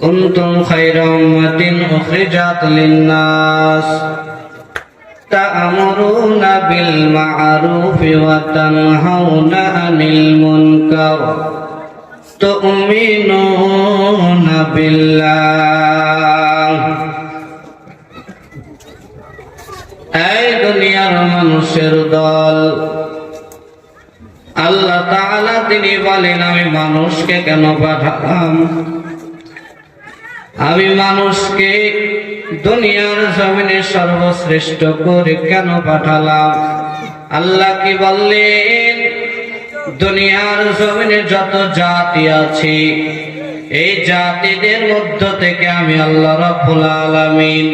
কুনতুম খায়রা উম্মাতিন উখরিজাত লিন-নাস তা'মুরুনা বিল মা'রুফি ওয়া তানহাউনা আনিল মুনকার তু'মিনুনা বিল্লাহ। এই দুনিয়ার মানুষের দল, আল্লাহ তাআলা তিনি বলেন, আমি মানুষকে কেন পাঠালাম? আমি মানুষকে দুনিয়ার জমিনে সর্বশ্রেষ্ঠ করে কেন পাঠালাম? আল্লাহ কি বললেন? দুনিয়ার জমিনে যত জাতি আছে, এই জাতিদের মধ্য থেকে আমি আল্লাহ রাব্বুল আলামিন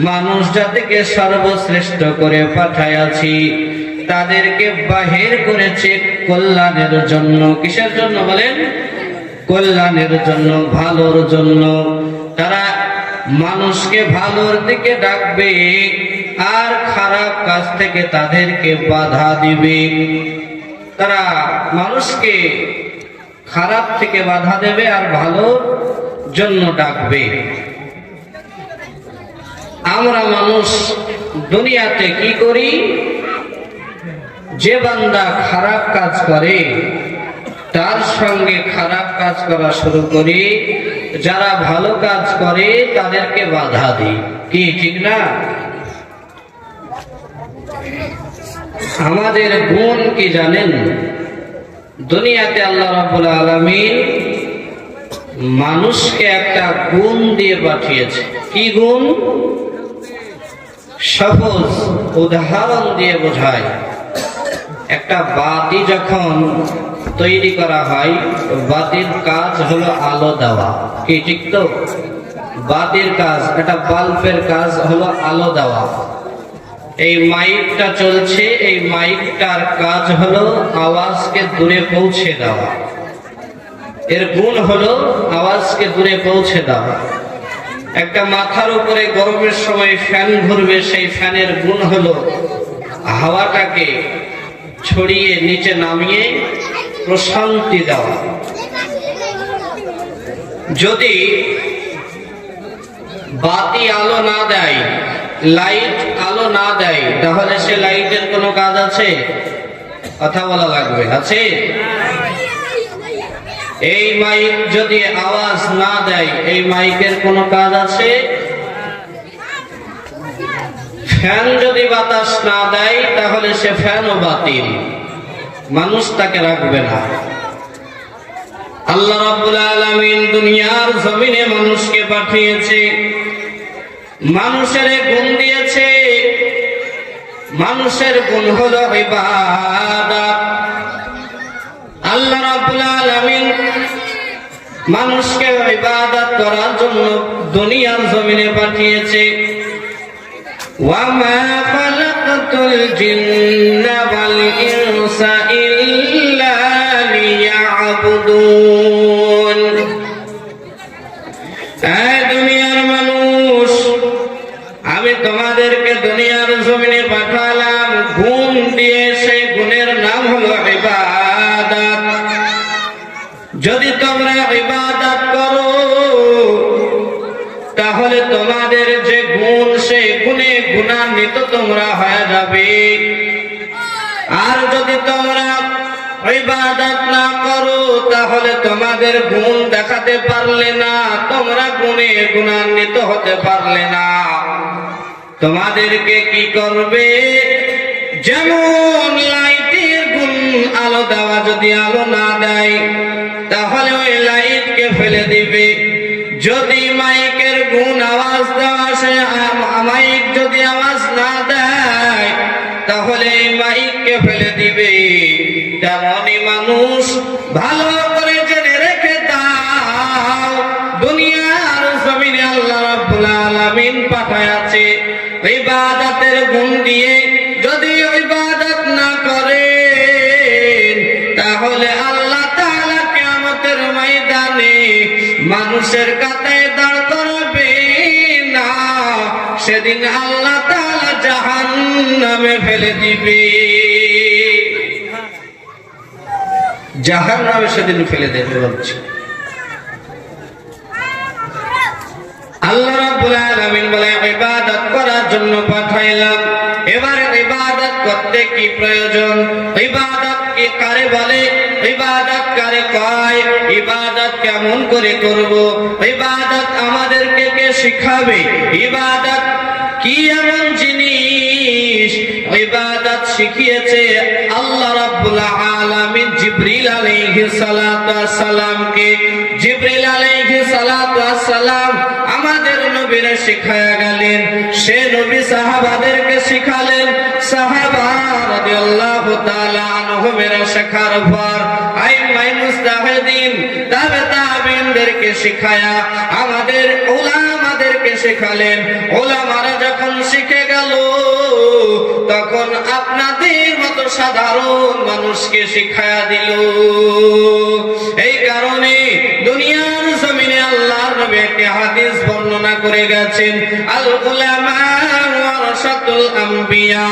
মানুষ জাতিকে সর্বশ্রেষ্ঠ করে পাঠাইয়াছি। তাদেরকে বাহির করেছে কল্যাণের জন্য। কিসের জন্য বলেন? কল্যাণের জন্য, ভালোর জন্য। তারা মানুষকে ভালোর দিকে ডাকবে আর খারাপ কাজ থেকে তাদেরকে বাধা দিবে। তারা মানুষকে খারাপ থেকে বাধা দেবে আর ভালোর জন্য ডাকবে। আমরা মানুষ দুনিয়াতে কি করি? যে বান্দা খারাপ কাজ করে তার সঙ্গে খারাপ কাজ করা শুরু করি, যারা ভালো কাজ করে তাদেরকে বাধা দিই। কি ঠিক না? আমাদের গুণ কি জানেন? দুনিয়াতে আল্লাহ রাব্বুল আলামিন মানুষকে একটা গুণ দিয়ে পাঠিয়েছে। কি গুণ? সহজ উদাহরণ দিয়ে বোঝায়। একটা বাতি যখন তৈরি করা হয়, বাতির কাজ হলো আলো দেওয়া। কি ঠিক তো? বাতির কাজ, একটা বাল্বের কাজ হলো আলো দেওয়া। এই মাইকটা চলছে, এই মাইকটার কাজ হলো আওয়াজকে দূরে পৌঁছে দেওয়া। এর গুণ হলো আওয়াজকে দূরে পৌঁছে দেওয়া। একটা মাথার উপরে গরমের সময় ফ্যান ঘুরবে, সেই ফ্যানের গুণ হলো হাওয়াটাকে ছড়িয়ে নিচে নামিয়ে প্রশান্তি দেওয়া। যদি বাতি আলো না দেয়, লাইট আলো না দেয়, তাহলে সে লাইটের কোনো কাজ আছে? কথা বলা লাগবে, আছে? এই মাইক যদি আওয়াজ না দেয়, এই মাইকের কোনো কাজ আছে? ফ্যান যদি বাতাস না দেয়, তাহলে সে ফ্যানও বাতিল, মানুষ তাকে রাখবে না। আল্লাহ রাব্বুল আলামিন দুনিয়ার জমিনে মানুষকে পাঠিয়েছে, মানুষের গুণ দিয়েছে। মানুষের গুণ হলো ইবাদত। আল্লাহ রাব্বুল আলামিন মানুষকে ইবাদত করার জন্য দুনিয়ার জমিনে পাঠিয়েছে। ওয়ামা খালাকতুল জিন্না ওয়াল ইনসা ইল্লা লিয়াবুদুন। এই দুনিয়ার মানুষ, আমি তোমাদেরকে দুনিয়ার জমিনে পাঠালাম গুণ দিয়ে। সেই গুণের নাম হলো ইবাদত। যদি তোমরা ইবাদত করো, তাহলে তোমাদের যে গুণ, সেই গুণে গুণান্বিত তোমরা হয়ে যাবে। আর যদি তোমরা ইবাদত না করো, তাহলে তোমাদের গুণ দেখাতে পারলে না, তোমরা গুণে গুণান্বিত হতে পারলে না। তোমাদেরকে কি করবে? যেমন লাইটের গুণ আলো দেওয়া, যদি আলো না দেয় তাহলে ওই লাইটকে ফেলে দিবে। যদি মাইকের গুণ আওয়াজ দেওয়া, সে মাইক যদি আওয়াজ না দেয় তাহলে এই মাইককে ফেলে দিবে। তেমনি মানুষ, ভালো করে জেনে রেখে দাও, দুনিয়ার জমিনে আল্লাহ রাব্বুল আলামিন পাঠায়াছে ইবাদতের গুণ দিয়ে। যদি ইবাদত না করেন, তাহলে আল্লাহ তাআলা কিয়ামতের ময়দানে মানুষের কাতারে দাঁড় করবে না। সেদিন আল্লাহ তাআলা জাহান্নামে ফেলে দিবে। জাহান্নামে সেদিন ফেলে দেবে বলছে। আল্লাহ রাব্বুল আলামিন বলে ইবাদত করার জন্য পাঠাইলাম। এবারে ইবাদত করতে কি প্রয়োজন, ইবাদত কি কারে বলে, ইবাদত কারে কয়, ইবাদত কেমন করে করব, ইবাদত আমাদেরকে কে শিখাবে, ইবাদত কি এমন জিনিস, ইবাদত শিখিয়েছে আল্লাহ রাব্বুল আলামিন জিবরিল আলাইহিস সালাতু ওয়াস সালামকে। জিবরিল আলাইহিস সালাতু ওয়াস সালাম আমাদের নবীরে শিখায়া গেলেন, সে নবী সাহাবাদেরকে শিখালেন, সাহাবা রাদিয়াল্লাহু তাআলা আনহুমের শেখার পর আইম্মায়ে মুজতাহিদিন তাবে তাবিঈনদেরকে শিখায়া আমাদের উলামাদেরকে শিখালেন। উলামারা যখন শিখে গেল তখন আপনাদের মতো সাধারণ মানুষকে শিখায়া দিল। এই কারণে দুনিয়ার জমিনে আল্লাহর নবী একটি হাদিস বর্ণনা করে গেছেন, আল উলামা ওয়ারাসাতুল আম্বিয়া।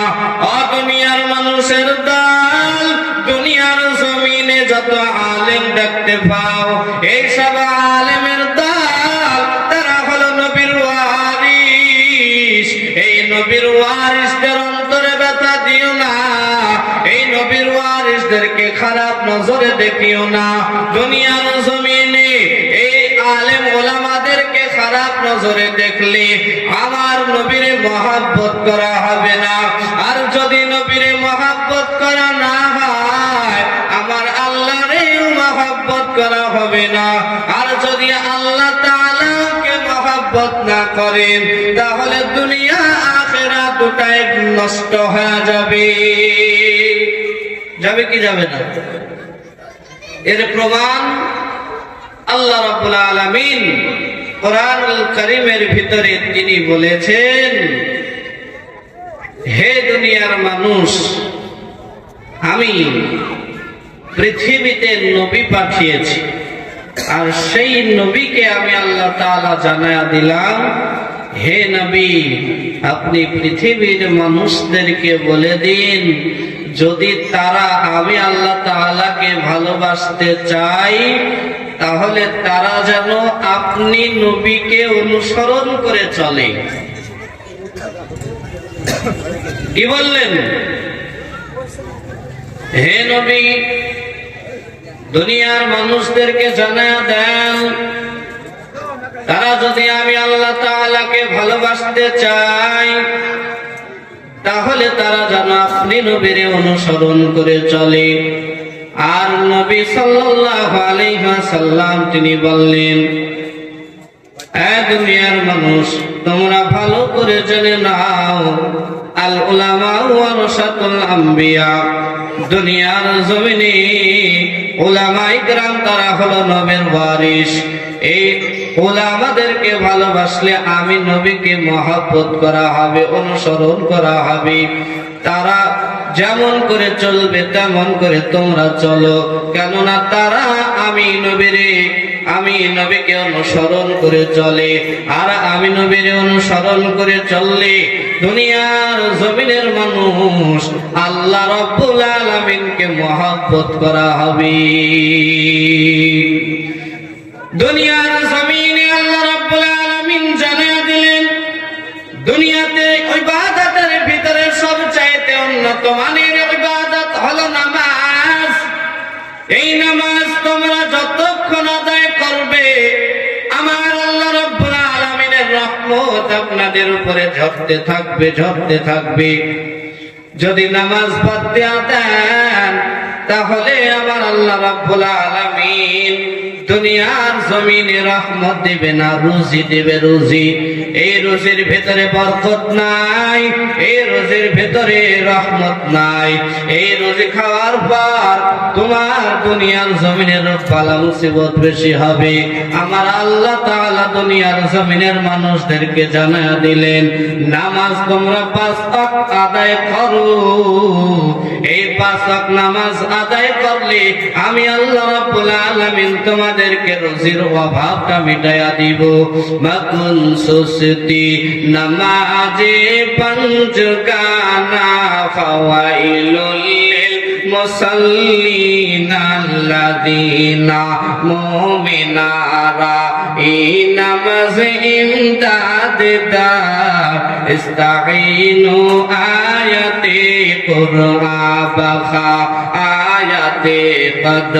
ও দুনিয়ার মানুষের দল, দুনিয়ার জমিনে যত আলেম দেখতে পাও, এই সব আলেমের দল, তারা হলো নবীর ওয়ারিস। এই নবীর ওয়ারিসদের অন্তরে ব্যথা দিও না, এই নবীর ওয়ারিসদেরকে খারাপ নজরে দেখিও না। দুনিয়ার জমিনে এই আলেম ওলামাদেরকে খারাপ নজরে দেখলে আমার নবীরে মহব্বত করা হবে না। আর যদি নবীরে মহব্বত করা না হয়, আমার আল্লাহরে মহব্বত করা হবে না। আর যদি আল্লাহ তাআলাকে মহব্বত না করেন, তাহলে দুনিয়া আখিরাত দুটাই নষ্ট হয়ে যাবে। যাবে কি যাবে না? এর প্রমাণ আল্লাহ রাব্বুল আলামিন কোরআনুল কারীমের ভিতরে তিনি বলেছেন, হে দুনিয়ার মানুষ, আমি পৃথিবীতে নবী পাঠিয়েছি, আর সেই নবীকে আমি আল্লাহ তাআলা জানায়া দিলাম, হে নবী, আপনি পৃথিবীর মানুষদেরকে বলে দিন, যদি তারা আমি আল্লাহ তাআলাকে ভালোবাসতে চাই, তাহলে তারা যেন আপনি নবীকে অনুসরণ করে চলে। কি বললেন? হে নবী, দুনিয়ার মানুষদেরকে জানায়া দেন, তারা যদি আমি আল্লাহ তাআলাকে ভালোবাসতে চাই, তাহলে তারা যেন আপনি নবীরে অনুসরণ করে চলে। আর নবী সাল্লাল্লাহু আলাইহি ওয়াসাল্লাম তিনি বললেন, এ দুনিয়ার মানুষ, তোমরা ভালো করে জেনে নাও, আল উলামা ওয়ারাসাতুল আম্বিয়া। দুনিয়ার জমিনে উলামায়ে কেরাম তারা হলো নবীর ওয়ারিস। এই উলামাদেরকে ভালোবাসলে আমি নবীকে মহব্বত করা হবে, অনুসরণ করা হবে। তারা যেমন করে চলবে তেমন করে তোমরা চলো, কেননা তারা আমি নবীকে অনুসরণ করে চলে। আর আমি নবীরে অনুসরণ করে চললে দুনিয়ার জমিনের মানুষ আল্লাহ রাব্বুল আলামিনকে মহব্বত করা হবে। দুনিয়ার জমিনে আল্লাহ রাব্বুল আলামিন জানিয়ে দিলেন, দুনিয়াতে ইবাদতের ভিতরে সবচাইতে উন্নত মানের ইবাদত হলো নামাজ। এই নামাজ তোমরা যতক্ষণ আদায় করবে, আমার আল্লাহ রাব্বুল আলামিনের রহমত আপনাদের উপরে ঝরতে থাকবে, ঝরতে থাকবে। যদি নামাজ বাদ দিয়ে দেন, তাহলে আমার আল্লাহ রাব্বুল আলামিন দুনিয়ার জমিনে রহমত দিবে না, রুজি দিবে, রুজি। এই রুজির ভেতরে বরকত নাই, এই রুজির ভেতরে রহমত নাই। এই রুজি খাওয়ার পর তোমার দুনিয়ার জমিনের বালা মুসিবত বেশি হবে। আমার আল্লাহ তাআলা দুনিয়ার জমিনের মানুষদেরকে জানায়া দিলেন, নামাজ তোমরা 5 ওয়াক্ত আদায় করো। এই 5 ওয়াক্ত নামাজ আদায় করলে আমি আল্লাহ রাব্বুল আলামিন তোমাদেরকে রুজির অভাবটা মিটাইয়া দিব। মাকুন সুসতি নামাজে পঞ্চগানা ফাওয়াইলুল লিল মুসাল্লিন আল্লাযীনা মুমিনারা এই নামাজ ইমদাদ দার ইস্তাঈনু আয়াতে কুরআন বাখা আয়াতে কদ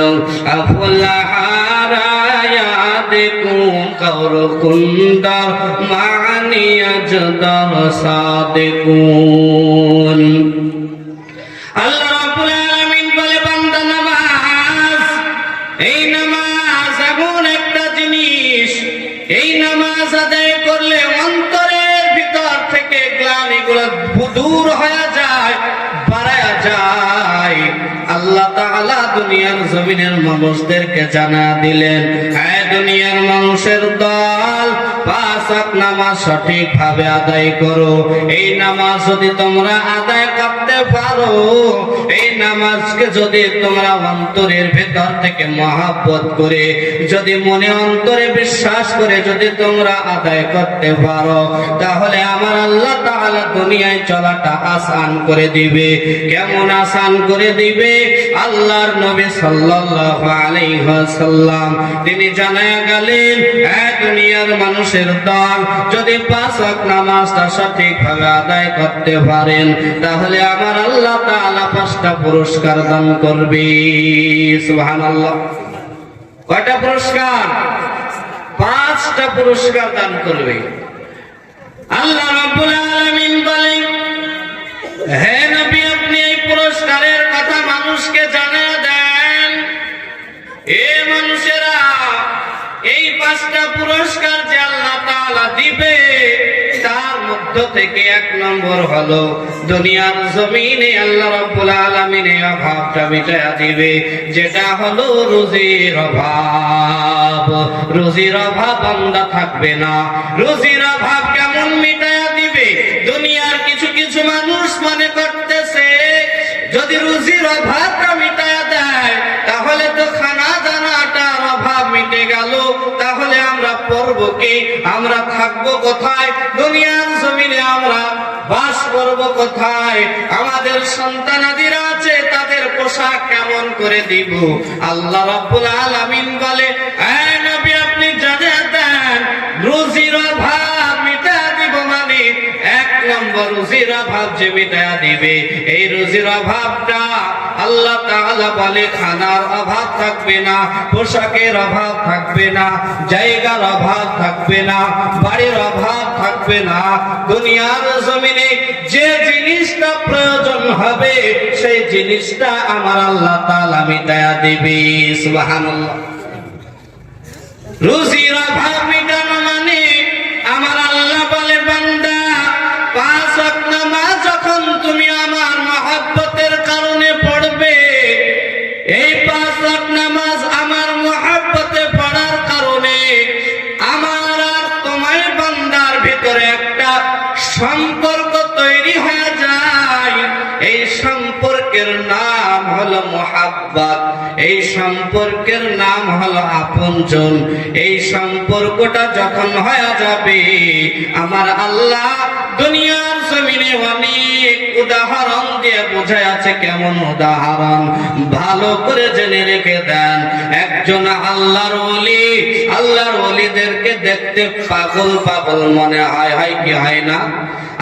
আফলাহা রায়াতুকুম কওর কুন্দর মানিয়া জদর সাদিকুন। আল্লাহ রাব্বুল আলামিন বলে, বান্দা নামাজ, এই নামাজ এমন একটা জিনিস, এই নামাজ আদায় করলে অন্তরের ভিতর থেকে গ্লানিগুলো দূর হয়ে যায়, বাড়ায়া যায়। আল্লাহ তাআলা দুনিয়ার জমিনের মানুষদেরকে জানা দিলেন, হ্যাঁ দুনিয়ার মানুষের দল, পাঁচ ওয়াক্ত নামাজ সঠিকভাবে আদায় করো। এই নামাজ যদি তোমরা আদায় করতে পারো, এই নামাজকে যদি তোমরা অন্তরের ভেতর থেকে মহব্বত করে, যদি মনে অন্তরে বিশ্বাস করে যদি তোমরা আদায় করতে পারো, তাহলে আমার আল্লাহ তাআলা দুনিয়ায় চলাটা আসান করে দিবে। কেমন আসান করে দিবে? আল্লাহর নবী সাল্লাল্লাহু আলাইহি ওয়াসাল্লাম তিনি জানায়া গেলেন, এই দুনিয়ার মানুষের দল যদি পাঁচ ওয়াক্ত নামাজটা সঠিকভাবে আদায় করতে পারেন, তাহলে আমার আল্লাহ তাআলা পাঁচটা পুরস্কার দান করবে। সুবহানাল্লাহ। কয়টা পুরস্কার? পাঁচটা পুরস্কার দান করবে। আল্লাহ রাব্বুল আলামিন বলেন, হে নবী আপনি এই পুরস্কারের কথা মানুষকে জানিয়ে দেন। এ মানুষেরা, এই পাঁচটা পুরস্কার যে আল্লাহ তাআলা দিবে, তার মধ্য থেকে এক নম্বর হলো দুনিয়ার জমিনে আল্লাহ রাব্বুল আলামিন এই অভাবটা মিটায়া দিবে, যেটা হলো রুজির অভাব। রুজির অভাব বান্দা থাকবে না। রুজির অভাব কেমন মিটায়া দিবে? দুনিয়ার কিছু কিছু মানুষ মনে করতেছে যদি রুজির অভাবটা মিটায়া দেয়, তাহলে তো খানা দানাটার অভাব মিটে গেল, তাহলে আমরা পড়বো কি? আমরা থাকবো কোথায়? দুনিয়ার জমিনে আমরা বাস করবো কোথায়? আমাদের সন্তানাদিরা আছে, তাদের পোশাক কেমন করে দিব? আল্লাহ রাব্বুল আলামিন বলে, হে নবী আপনি জানিয়ে দেন, রুজির অভাব মিটায়া দিব মানে এক নম্বর রুজির অভাব যে মিটায়া দিবে, এই রুজির অভাবটা আল্লাহ তাআলা বলে খানার অভাব থাকবে না, পোশাকের অভাব থাকবে না, জায়গার অভাব থাকবে না, বাড়ির অভাব থাকবে না। দুনিয়ার জমিনে যে জিনিসটা প্রয়োজন হবে, সেই জিনিসটা আমার আল্লাহ তাআলা মিটায়া দিবে। সুবহানাল্লাহ। রুজির অভাব মিটানো মানে আমার আল্লাহ বলে, বান্দা পাঁচ ওয়াক্ত নামাজ যখন তুমি আমার মহব্বতের কারণে পড়বে, এই পাঁচ ওয়াক্ত নামাজ আমার মহব্বতে পড়ার কারণে আমার আর তোমার বান্দার ভিতরে একটা সম্পর্ক তৈরি হয়ে যায়। এই সম্পর্কের নাম হলো মুহাব্বত, এই সম্পর্কের নাম হলো আপনজন। এই সম্পর্কটা যখন হয়ে যাবে, আমার আল্লাহ দুনিয়ার জমিনে অনেক উদাহরণ দিয়ে বোঝায় আছে। কেমন উদাহরণ? ভালো করে জেনে রেখে দেন। একজন আল্লাহর ওলি, আল্লাহর ওলিদেরকে দেখতে পাগল পাগল মনে হয়, হয় কি হয় না?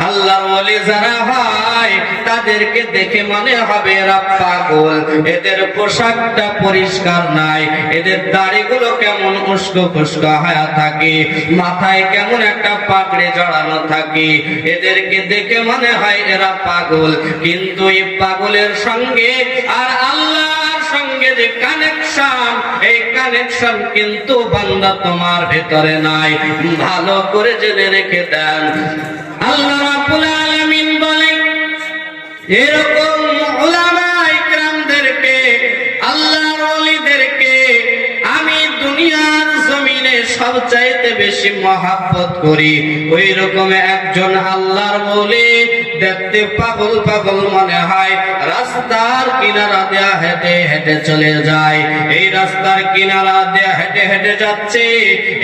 আল্লাহর ওলি যারা হয়, তাদেরকে দেখে মনে হবে এরা পাগল, এদের পোশাকটা পরিষ্কার নাই, এদের দাড়িগুলো কেমন উস্কো খুস্কো হয়ে থাকে, মাথায় কেমন একটা পাগড়ি জড়ানো থাকে, এদেরকে দেখে মনে হয় এরা পাগল। কিন্তু এই পাগলের সঙ্গে আর আল্লাহর সঙ্গে যে কানেকশন, এই কানেকশন কিন্তু বান্দা তোমার ভেতরে নাই। ভালো করে জেনে রেখে দেন। আল্লাহ রাব্বুল আলামিন বলেন, এরকম উলামা ইকরামদেরকে, আল্লাহর ওলিদেরকে আমি দুনিয়ার জমিনে সবচাইতে বেশি মহাব্বত করি, ওই রকম একজন আল্লাহর ওলি দেখতে পাগল পাগল মনে হয়, রাস্তার কিনারা দিয়ে হেঁটে হেঁটে চলে যায়। এই রাস্তার কিনারা দিয়ে হেঁটে হেঁটে যাচ্ছে,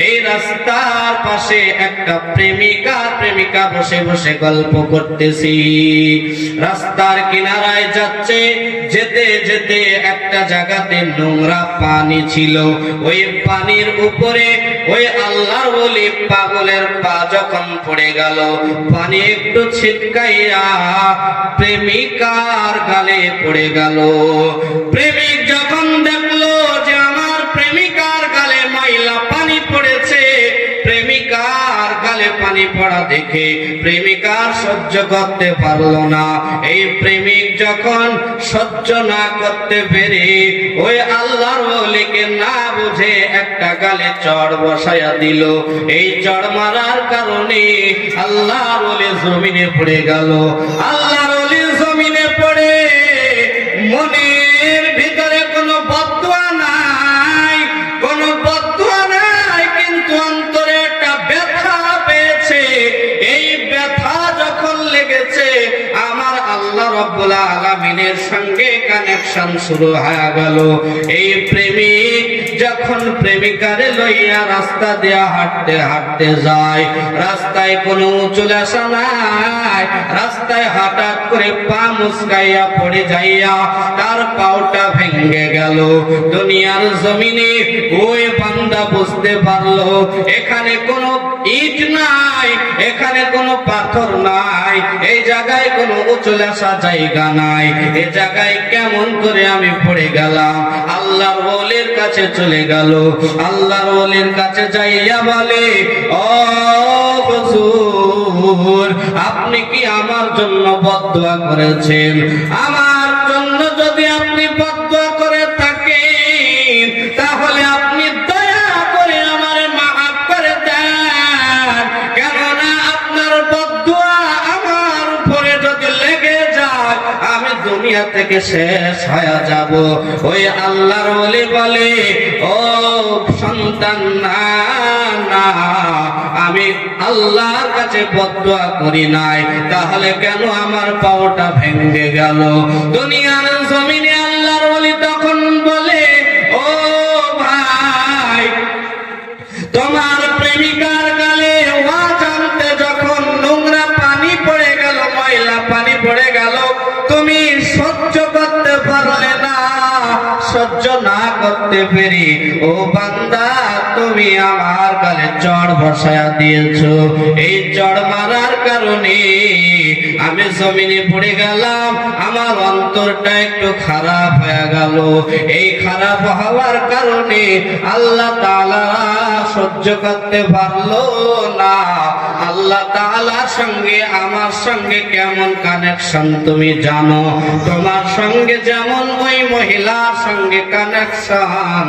এই রাস্তার পাশে একটা প্রেমিকা বসে বসে গল্প করতেছি। রাস্তার কিনারায় যাচ্ছে, যেতে যেতে একটা জায়গাতে নোংরা পানি ছিল। ওই পানির উপরে ওই আল্লাহর ওলি পাগলের পা যখন পড়ে গেল, পানি একটু ছিটকাইয়া প্রেমিকার গালে পড়ে গেল। প্রেমিক যখন দেখলো যে আমার প্রেমিকার গালে ময়লা পানি পড়েছে, প্রেমিকার গালে পানি পড়া দেখে প্রেমিকার সহ্য করতে পারলো না। এই প্রেমিক যখন সহ্য না করতে পেরে ওই আল্লাহর ওলিকে না বুঝে একটা গালে চড় বসায়া দিল। এই চড় মারার কারণে আল্লাহর ওলি জমিনে পড়ে গেল। আল্লাহর ওলি জমিনে পড়ে মনের ভিতরে কোনো বদদুয়া নাই, কোনো বদদুয়া নাই, কিন্তু অন্তরে একটা ব্যথা পেয়েছে। এই ব্যথা যখন লেগেছে, আমার আল্লাহ রাব্বুল আলামিনের সঙ্গে কানেকশন শুরু হয়ে গেল। এই প্রেমিক যখন প্রেমিকারে লইয়া রাস্তা দিয়া হাঁটতে হাঁটতে যায়, রাস্তায় কোনো উঁচু লেশা নাই, রাস্তায় হঠাৎ করে পা মুচকাইয়া পড়ে যাইয়া তার পাওটা ভেঙে গেল। দুনিয়ার জমিনে ওই বান্দা বুঝতে পারলো এখানে কোনো ইট নাই, এখানে কোনো পাথর নাই, এই জায়গায় কোনো উঁচু লেশা জায়গা নাই, এই জায়গায় কেমন করে আমি পড়ে গেলাম। আল্লাহর ওলির কাছে চলে গেল। আল্লাহর ওলির কাছে যাইয়া বলে, ও হুজুর, আপনি কি আমার জন্য বদদুয়া করেছেন? আমার জন্য যদি আপনি বদদুয়া করে থাকেন, তাহলে আপনি দয়া করে আমারে মাফ করে দেন, কেননা আপনার বদদুয়া আমার উপরে যদি লেগে যায়, আমি দুনিয়া থেকে শেষ হয়ে যাব। ওই আল্লাহর ওলি বলে, ও সন্তান, না, আমি আল্লাহর কাছে বদদুয়া করি নাই, তাহলে কেন আমার পাওটা ভেঙে গেল? দুনিয়ার জমিনে আল্লাহর ওলি তখন বলে, ও ভাই, তোমার প্রেমিকার গালে অজান্তে যখন নোংরা পানি পড়ে গেল, ময়লা পানি পড়ে গেল, তুমি সহ্য করতে পারলে না। সহ্য না করতে পেরে ও বান্দা, তুমি আমার গালে চড় বসায়া দিয়েছো। এই চড় মারার কারণে আমি জমিনে পড়ে গেলাম, আমার অন্তরটা একটু খারাপ হয়ে গেল। এই খারাপ হওয়ার কারণে আল্লাহ তাআলা সহ্য করতে পারলো না। আল্লাহ তাআলার সঙ্গে আমার সঙ্গে কেমন কানেকশন তুমি জানো? তোমার সঙ্গে যেমন ওই মহিলার সঙ্গে কানেকশন,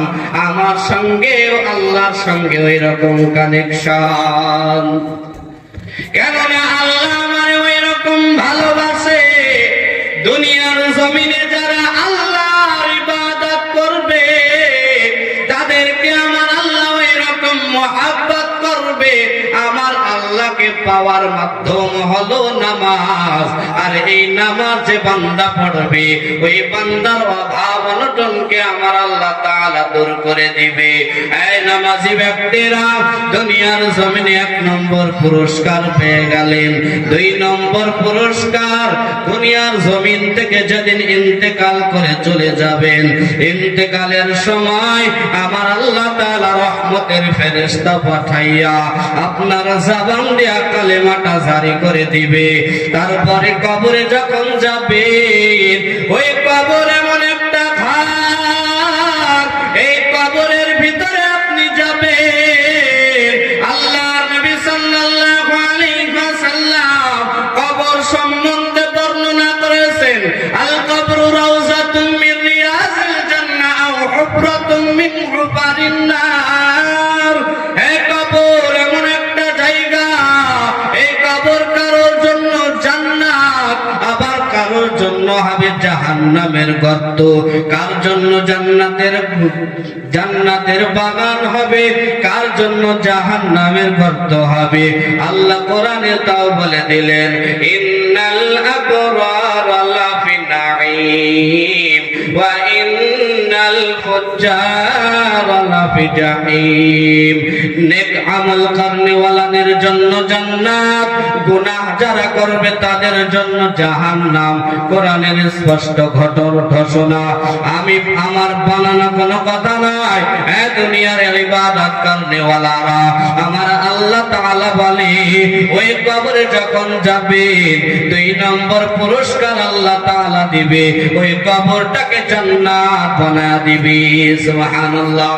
আমার সঙ্গেও আল্লাহর সঙ্গে ওই রকম কানেকশন। কেননা আল্লাহ আমার ওই রকম ভালোবাসে। দুনিয়ার জমিনে যারা আল্লাহর ইবাদত করবে, তাদেরকে আমার আল্লাহ ওই রকম মহাব্বত করবে। আমার আল্লাহকে পাওয়ার মাধ্যম হলো নামাজ, আর এই নামাজ যে বান্দা পড়বে, ওই বান্দার অভাব অনটনকে আমার আল্লাহ তাআলা দূর করে দিবে। এই নামাজি ব্যক্তিরা দুনিয়ার জমিনে 1 নম্বর পুরস্কার পেয়ে গেলেন। 2 নম্বর পুরস্কার, দুনিয়ার জমিন থেকে যেদিন ইন্তেকাল করে চলে যাবেন, ইন্তেকালের সময় আমার আল্লাহ তাআলা রহমতের ফেরেশতা পাঠাইয়া আপনার জবান দিয়া কালেমাটা জারি করে দিবে। তারপরে কবরে যখন যাবেন, ওই কবর এমন একটা ঘর, এই কবরের ভিতরে আপনি যাবেন। আল্লাহর নবী সাল্লাল্লাহু আলাইহি ওয়াসাল্লাম কবর সম্বন্ধে বর্ণনা করেছেন, আল কবরু রাউযাতুম মিন রিয়াজিল জান্নাহ আও হুফরাতুম মিন হুফারিন নার। এই কবর এমন একটা জায়গা, এই কবর কারোর জন্য জান্নাত, আবার কারোর জন্য হবে জাহান্নাম। জাহান্নামের গর্ত, কার জন্য জান্নাতের বাগান হবে, কার জন্য জাহান্নামের গর্ত হবে। আল্লাহ কোরআনে তাও বলে দিলেন, ইন্নাল আবরারা লাফি নাঈম ওয়া ইন্নাল ফুজ্জারা লাফি জাহিম। নেক আমল করনেওয়ালাদের জন্য জান্নাত, গুনাহ যারা করবে তাদের জন্য জাহান্নাম। কোরআনের স্পষ্ট ঘোষণা, আমি আমার বানানো কোনো কথা নয়। দুনিয়ার ইবাদত করনেওয়ালারা, আমার আল্লাহ তাআলা বলে, ওই কবরে যখন যাবে 2 নম্বর পুরস্কার আল্লাহ তাআলা দিবে, ওই কবরটাকে জান্নাত বানায়া দিবে। সুবহানাল্লাহ।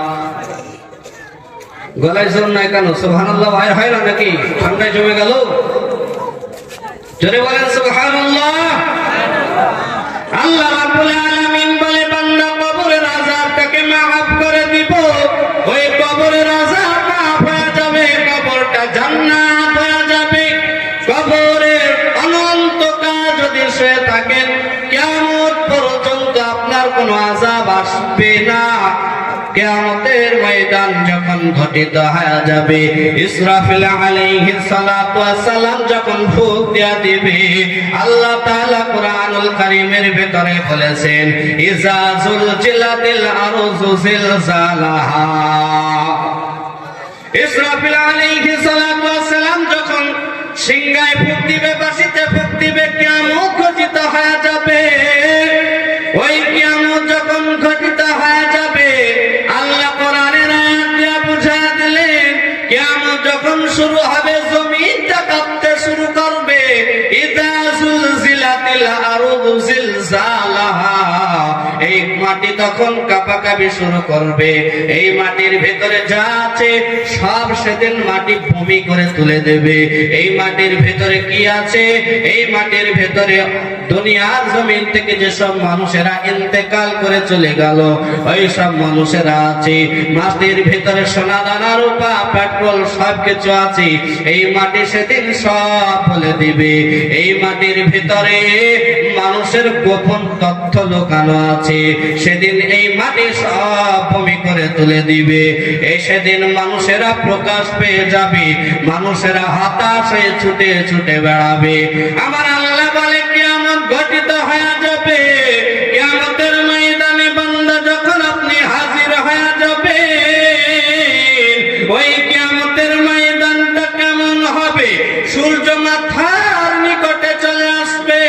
গলায় জোর নাই কেন? সুবহানাল্লাহ বাইর হয় না নাকি? ঠান্ডায় জমে গেল? জোরে বলেন সুবহানাল্লাহ। আল্লাহ রাব্বুল আলামিন বলে, বান্দা কবরের আযাবটাকে মাফ করে দিব, ওই কবরের আযাব মাফ হয়ে যাবে, কবরটা জান্নাত হয়ে যাবে। কবরের অনন্তকাল যদি শুয়ে থাকেন, কিয়ামত পর্যন্ত আপনার কোনো আযাব আসবে না। কিয়ামতের ময়দান যখন ঘটিত হয়ে যাবে, ইসরাফিল আলাইহিস সালাতু ওয়াস সালাম যখন ফুঁক দিয়া দিবে, আল্লাহ তাআলা কুরআনুল কারীমের ভিতরে বলেছেন, ইজা যুলজিলাতিল আরযু জিলজালাহা। ইসরাফিল আলাইহিস সালাতু ওয়াস সালাম যখন সিংহায় ফুঁক দিবে, বাঁশিতে ফুঁক দিবে, কিয়ামত ঘটিত হয়ে যাবে। ওই কিয়ামত যখন ঘটিত হয়ে যাবে, আল্লাহ কোরআনের আয়াত দিয়ে বুঝিয়ে দিলেন, কিয়ামত যখন শুরু হবে, জমিনটা কাঁপতে শুরু করবে। ইযা যুলজিলাতিল আরযু জিলজালাহা, এই মাটি তখন কাঁপাকাঁপি শুরু করবে। এই মাটির ভেতরে যা আছে সব সেদিন মাটি ভূমি করে তুলে দেবে। এই মাটির ভেতরে কি আছে? এই মাটির ভেতরে দুনিয়ার জমিন থেকে যেসব মানুষেরা ইন্তেকাল করে চলে গেল, ওই সব মানুষেরা আছে। মাটির ভেতরে সোনা দানা রূপা পেট্রোল সবকিছু আছে। এই মাটি সেদিন সব বলে দিবে। এই মাটির ভেতরে মানুষের গোপন তথ্য লুকানো আছে, সেদিন এই মাটি সব ভূমি করে তুলে দিবে। এই সেদিন মানুষেরা প্রকাশ পেয়ে যাবে, মানুষেরা হতাশ হয়ে ছুটে ছুটে বেড়াবে। আমার আল্লাহ বলে, কিয়ামত ঘটিত হয়ে যাবে। কিয়ামতের ময়দানে বান্দা যখন আপনি হাজির হয়ে যাবে, ওই কিয়ামতের ময়দানটা কেমন হবে? সূর্য মাথার নিকটে চলে আসবে,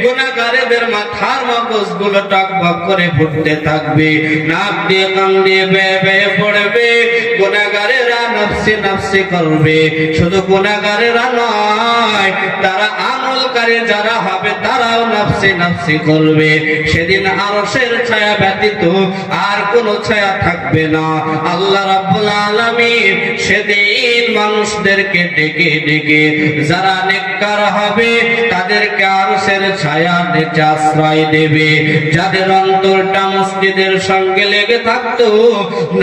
গুনাহগারদের মাথার মগজগুলো টকবক করে ফুটতে থাকবে, নাক দিয়ে কান দিয়ে বেয়ে বেয়ে পড়বে। গুনাহগারেরা নফসি নফসি করবে। শুধু গুনাহগারেরা নয়, তারা আমলকারী যারা হবে তারাও নফসি নফসি করবে। সেদিন আরশের ছায়া ব্যতীত আর কোনো ছায়া থাকবে না। আল্লাহ রাব্বুল আলামিন সেদিন মানুষদেরকে ডেকে ডেকে, যারা নেককার হবে তাদেরকে আরশের ছায়ার নিচে আশ্রয় দেবে। যাদের অন্তরটা মসজিদের সঙ্গে লেগে থাকতো,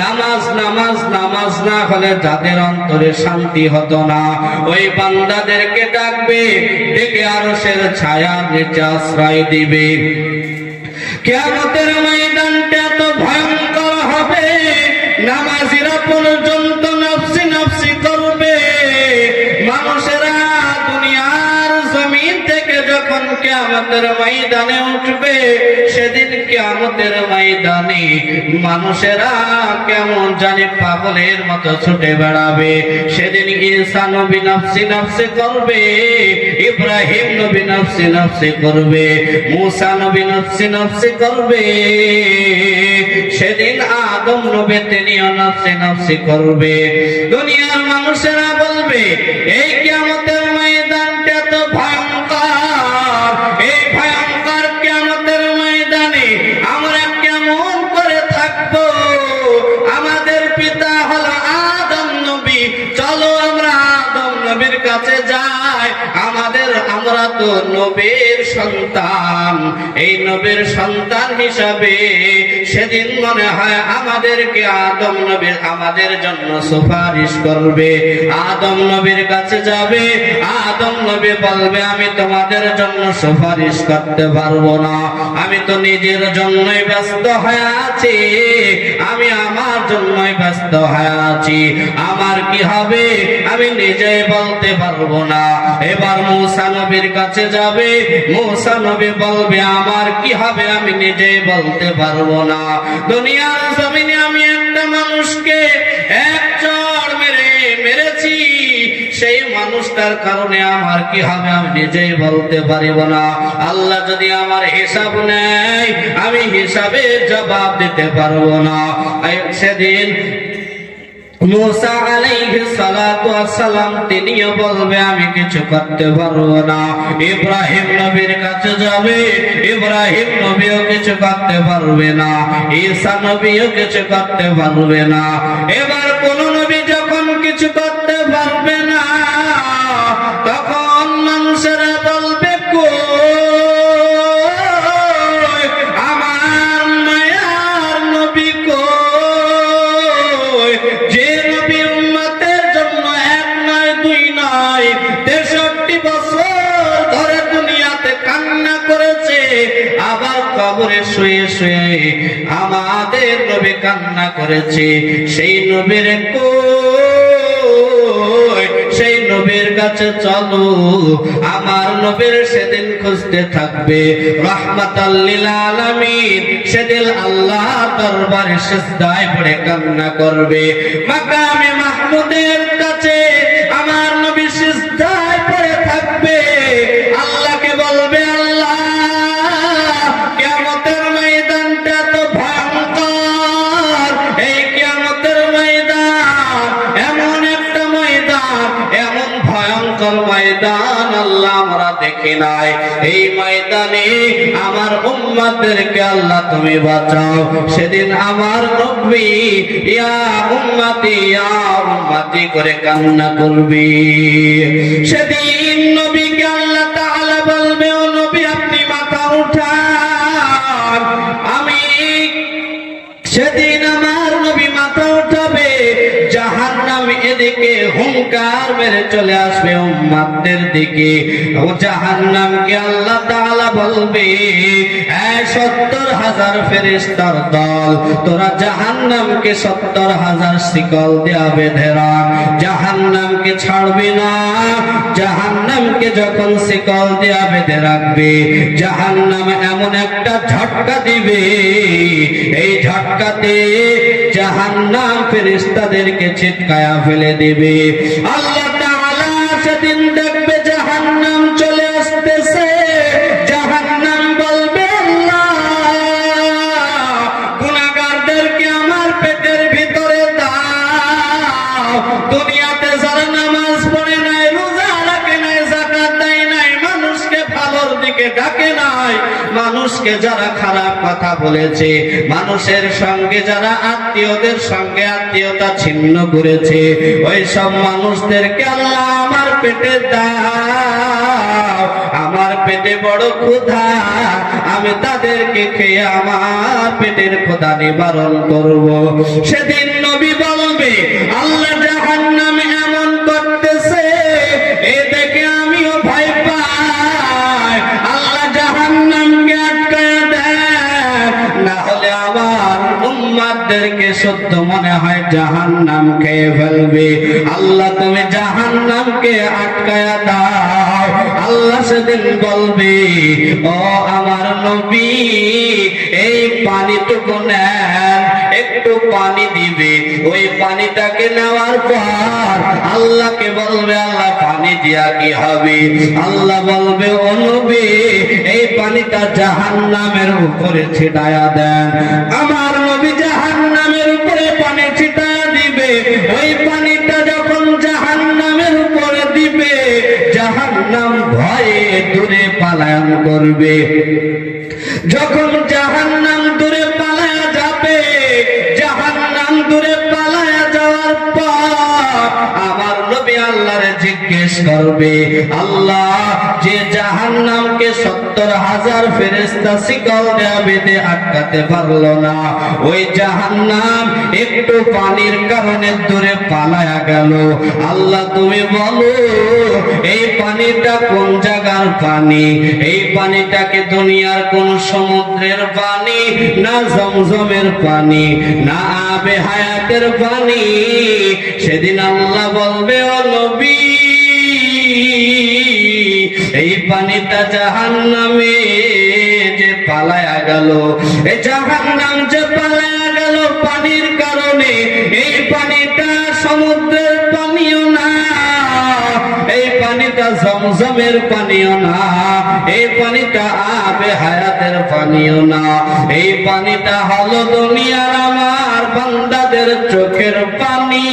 নামাজ নামাজ নামাজ না হলে যাদের অন্তরে শান্তি হতো না, ওই বান্দাদেরকে ডাকবে, ডেকে আরশের ছায়ার নিচে আশ্রয় দিবে। কিয়ামতের ময়দানটা এত ভয়ঙ্কর হবে, নামাজিরা পর্যন্ত নফসি নফসি করবে। মানুষেরা দুনিয়ার জমিন থেকে যখন কিয়ামতের ময়দানে উঠবে, সেদিন কিয়ামতের ময়দানে মানুষেরা কেমন জানি পাগলের মতো ছুটে বেড়াবে। সেদিন ঈসা নবী নফসি নফসি করবে, ইব্রাহিম নবী নফসি নফসি করবে, মুসা নবী নফসি নফসি করবে। সেদিন আদম নবী তিনিও নফসি নফসি করবে। দুনিয়ার মানুষেরা বলবে, এই কিয়ামতের ময়দানটা তো ভয়ঙ্কর, এই ভয়ঙ্কর কিয়ামতের ময়দানে আমরা কেমন করে থাকবো? আমাদের পিতা হলো আদম নবী, চলো আমরা আদম নবীর কাছে যায়, আমরা তো নবীর সন্তান, এই নবীর সন্তান হিসাবে সেদিন মনে হয় আমাদেরকে আদম নবী আমাদের জন্য সুপারিশ করবে। আদম নবীর কাছে যাবে, আদম নবী বলবে আমি তোমাদের জন্য সুপারিশ করতে পারবো না, আমি তো নিজের জন্যই ব্যস্ত হয়ে আছি, আমি আমার জন্যই ব্যস্ত হয়ে আছি, আমার কি হবে আমি নিজেই বলতে পারবো না। এবার মূসা নবীর কাছে যাবে, মূসা নবী বলবে আমার কি হবে আমি নিজেই বলতে পারবো না। দুনিয়ার জমিনে আমি একটা মানুষকে এক চড় মেরেছি, সেই মানুষটার কারণে আমার কি হবে আমি নিজেই বলতে পারিব না। আল্লাহ যদি আমার হিসাব নেয় আমি হিসাবে জবাব দিতে পারবো না। সেদিন মূসা আলাইহিস সালাতু ওয়াস সালাম তিনিও বলবে আমি কিছু করতে পারবো না। ইব্রাহিম নবীর কাছে যাবে, ইব্রাহিম নবীও কিছু করতে পারবে না, ঈসা নবীও কিছু করতে পারবে না। এবার কোন নবী যখন কিছু করতে পারবে না তখন মানুষেরা বলবে কই আমার মায়ার নবী কই, যে নবী উম্মতের জন্য এক নয় দুই নয় 63 বছর ধরে দুনিয়াতে কান্না করেছে, আবার কবরে শুয়ে শুয়ে আমাদের নবী কান্না করেছে, সেই নবীর কই, সেই নবীর কাছে চলো। আমার নবীর সেদিন খুঁজতে থাকবে রাহমাতাল লিল আলামিন, সেদিন আল্লাহ দরবারে সিজদায় পড়ে কান্না করবে। মাকামে মাহমুদের কাছে আমার নবী সিজদায় পড়ে থাকবে, আল্লাহকে বলবে আল্লাহ কিয়ামতের ময়দানটা তো ভয়ঙ্কর, এই কিয়ামতের ময়দান এমন একটা ময়দান, এমন ভয়ঙ্কর ময়দান আল্লাহ আমরা দেখি নাই, এই ময়দানে আমার উম্মতদেরকে আল্লাহ তুমি বাঁচাও। সেদিন আমার নবী ইয়া উম্মতি করে কান্না করবে। সেদিন নবীকে আল্লাহ তাআলা বলবে ও নবী আপনি মাথা উঠান, আমি সেদিন আমার নবী মাথা উঠাবে, জাহান্নাম এদিকে হুঙ্কার মেরে চলে আসবে উম্মতদের দিকে। ও জাহান্নামকে আল্লাহ তাআলা বলবে 70,000 ফেরেশতার দল, তোরা জাহান্নামকে 70,000 শিকল দিয়ে বেঁধে রাখ, জাহান্নামকে ছাড়বি না। জাহান্নামকে যখন শিকল দিয়ে বেঁধে রাখবে, জাহান্নাম এমন একটা ঝটকা দিবে, এই ঝটকাতে জাহান্নাম ফেরেশতাদেরকে ছিটকায়া ফেলে দেবে। আল্লাহ তাআলা সেদিন দেখবে জাহান্নাম চলে আসতেছে, জাহান্নাম বলবে আল্লাহ গুনাহগারদেরকে আমার পেটের ভিতরে দাও, দুনিয়াতে যারা নামাজ পড়ে নাই, রোজা রাখে নাই, যাকাত দেয় নাই, মানুষকে ভালোর দিকে ডাকে নাই, মানুষকে যারা খারাপ কথা বলেছে, মানুষের সঙ্গে যারা আত্মীয়দের সঙ্গে আত্মীয়তা ছিন্ন করেছে, ওই সব মানুষদেরকে আল্লাহ আমার পেটে দাও, আমার পেটে বড় ক্ষুধা, আমি তাদেরকে খেয়ে আমার পেটের ক্ষুধা নিবারণ করব। সেদিন নবী বলবে আল্লাহ জাহান্নামে এমন করতেছে, এ দেখে আমিও ভয় পাই, আল্লাহ জাহান্নামকে আটকায় দেন, না হলে আমার উম্মতদেরকে সত্য মনে হয় জাহান্নাম খেয়ে ফেলবে। আল্লাহ তুমি জাহান্নামকে আটকায়া দাও। আল্লাহ সেদিন বলবে ও আমার নবী এই পানিটুকু নেন, একটু পানি দিবে, ওই পানিটাকে নেওয়ার পর আল্লাহকে বলবে আল্লাহ পানি দিয়া কি হবে? আল্লাহ বলবে ও নবী এই পানিটা জাহান্নামের উপরে ছিটায়া দেন। আমার নবী জাহান্নামের উপরে পানি ছিটায়া দিবে, ওই পানিটা যখন জাহান্নামের উপরে দিবে জাহান্নাম ভয়ে দূরে পলায়ন করবে। যখন জাহান্নাম দূরে পালায়া যাবে, জাহান্নাম দূরে পালায়া যাওয়ার পর আমার নবী আল্লাহর জিজ্ঞেস করবে, আল্লাহ যে জাহান্নামকে 70,000 ফেরেশতা শিকল দেয়া বেঁধে আটকাতে পারলো না, ওই জাহান্নাম একটু পানির কারণে দূরে পালায়া গেল। আল্লাহ তুমি বলো এই পানিটা কোন জায়গার পানি? এই পানিটাকে দুনিয়ার কোন সমুদ্রের পানি, না জমজমের পানি, না আবে হায়াতের পানি? সেদিন আল্লাহ বলবে, ও নবী এই পানিটা জাহান্নামে যে পালায়া গেল, এই জাহান্নাম যে পালায়া গেল পানির কারণে, এই পানিটা সমুদ্রের পানিও না, এই পানিটা জমজমের পানিও না, এই পানিটা আবে হায়াতের পানিও না, এই পানিটা হলো দুনিয়ার আমার বান্দাদের চোখের পানি।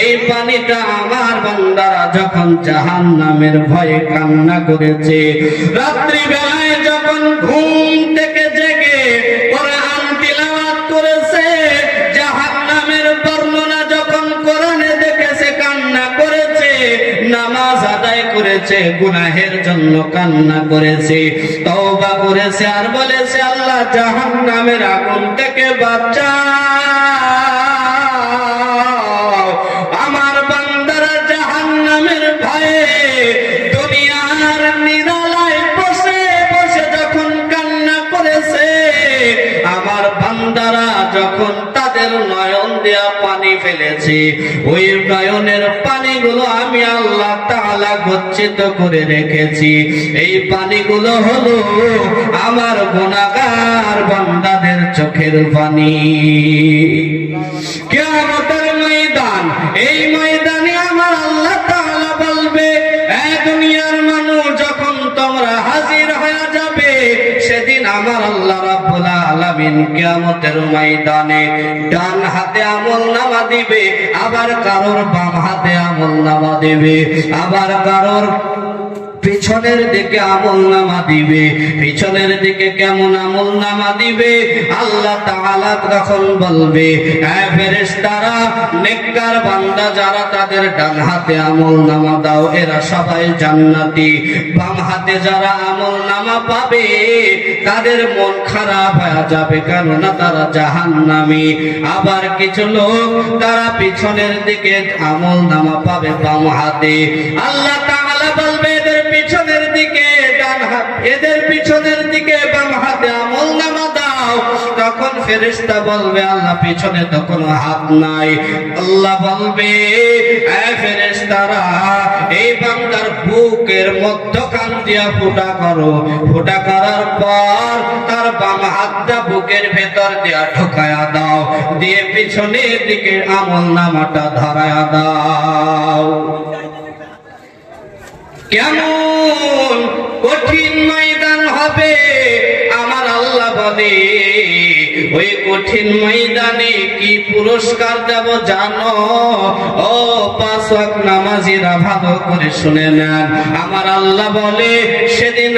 এই পানিটা আমার বান্দারা যখন জাহান্নামের ভয়ে কান্না করেছে, রাত্রি বেলায় যখন ঘুম থেকে জেগে কোরআন তিলাওয়াত করেছে, জাহান্নামের বর্ণনা যখন কোরআনে দেখেছে কান্না করেছে, নামাজ আদায় করেছে, গুনাহের জন্য কান্না করেছে, তওবা করেছে, আর বলেছে আল্লাহ জাহান্নামের আগুন থেকে বাঁচাও। আমার বান্দারা জাহান্নামের ভয়ে দুনিয়ার নিরালায় বসে বসে যখন কান্না করেছে, আমার বান্দারা যখন তাদের নয়ন দেয়া পানি ফেলেছে, ওই নয়নের পানিগুলো আমি আল্লাহ তাআলা গচ্ছিত করে রেখেছি। এই পানিগুলো হলো আমার গুনাহগার বান্দাদের চোখের পানি। কিয়ামতের ময়দান, এই ময়দানে আমার আল্লাহ তাআলা বলবে, এই দুনিয়ার মানুষ যখন তোমরা হাজির হয়ে যাবে, সেদিন আমার আল্লাহ রাব্বুল আলামিন কিয়ামতের ময়দানে ডান হাতে আমলনামা দিবে, আবার কারোর বাম হাতে আমলনামা দিবে, আবার কারোর পিছনের দিকে আমলনামা দিবে। পিছনের দিকে কেমন আমলনামা দিবে? আল্লাহ তাআলা তখন বলবে, হে ফেরেশতারা, নেককার বান্দা যারা তাদের ডান হাতে আমলনামা দাও, এরা সবাই জান্নাতি। বাম হাতে যারা আমলনামা পাবে তাদের মন খারাপ হয়ে যাবে, কেননা তারা জাহান্নামী। আবার কিছু লোক তারা পিছনের দিকে আমলনামা পাবে বাম হাতে। আল্লাহ তাআলা বলবে, এদের পিছনের দিকে ডান হাত, এদের পিছনের দিকে বাম হাতে আমলনামা দাও। তখন ফেরেশতা বলবে, আল্লাহ পিছনে তো কোনো হাত নাই। আল্লাহ বলবে, এ ফেরেশতারা, এই বান্দার বুকের মধ্যখান দিয়া ফুটা করো। ফুটা করার পর তার বাম হাতটা বুকের ভেতর দিয়া ঢোকায়া দাও, দিয়ে পিছনের দিকে আমলনামাটা ধরায়া দাও। কেমন কঠিন ময়দান হবে আমার আল্লাহ বলে, ওই কঠিন ময়দানে কি পুরস্কার দেব জানো? ও 5 ওয়াক্ত নামাজিরা ভালো করে শুনে নেন। আমার আল্লাহ বলে, সেদিন